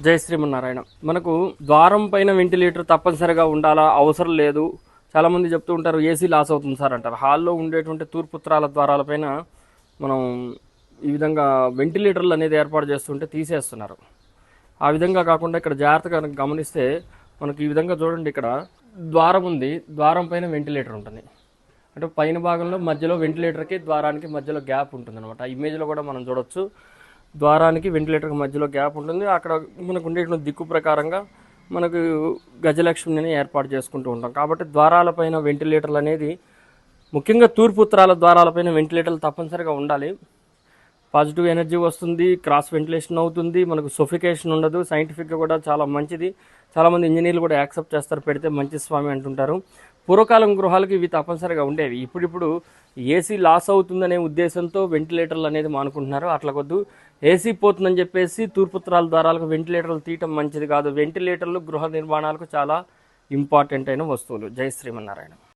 జై శ్రీమన్నారాయణ. మనకు ద్వారం పైన వెంటిలేటర్ తప్పనిసరిగా ఉండాలా, అవసరం లేదు. చాలామంది చెప్తూ ఉంటారు ఏసీ లాస్ అవుతుంది సార్ అంటారు. హాల్లో ఉండేటువంటి తూర్పుత్రాల ద్వారాలపైన మనం ఈ విధంగా వెంటిలేటర్లు అనేది ఏర్పాటు చేస్తుంటే తీసేస్తున్నారు. ఆ విధంగా కాకుండా ఇక్కడ జాగ్రత్తగా గమనిస్తే మనకి ఈ విధంగా చూడండి, ఇక్కడ ద్వారం ఉంది, ద్వారం పైన వెంటిలేటర్ ఉంటుంది. అంటే పైన భాగంలో మధ్యలో వెంటిలేటర్కి ద్వారానికి మధ్యలో గ్యాప్ ఉంటుంది అనమాట. ఆ ఇమేజ్లో కూడా మనం చూడొచ్చు, ద్వారానికి వెంటిలేటర్కి మధ్యలో గ్యాప్ ఉంటుంది. అక్కడ మనకు ఉండేటువంటి దిక్కు ప్రకారంగా మనకు గజలక్ష్మిని ఏర్పాటు చేసుకుంటూ ఉంటాం. కాబట్టి ద్వారాలపైన వెంటిలేటర్లు అనేది ముఖ్యంగా తూర్పు ఉత్తరాల ద్వారాలపైన వెంటిలేటర్లు తప్పనిసరిగా ఉండాలి. పాజిటివ్ ఎనర్జీ వస్తుంది, క్రాస్ వెంటిలేషన్ అవుతుంది, మనకు సొఫికేషన్ ఉండదు. సైంటిఫిక్గా కూడా చాలా మంచిది. చాలామంది ఇంజనీర్లు కూడా యాక్సెప్ట్ చేస్తారు, పెడితే మంచి స్వామి అంటుంటారు. పూర్వకాలం గృహాలకు ఇవి తప్పనిసరిగా ఉండేవి. ఇప్పుడు ఏసీ లాస్ అవుతుందనే ఉద్దేశంతో వెంటిలేటర్లు అనేది మానుకుంటున్నారు. అట్లా కొద్దు, ఏసీ పోతుందని చెప్పేసి తూర్పుత్తరాల ద్వారాలకు వెంటిలేటర్లు తీయటం మంచిది కాదు. వెంటిలేటర్లు గృహ నిర్మాణాలకు చాలా ఇంపార్టెంట్ అయిన వస్తువులు. జై శ్రీమన్నారాయణ.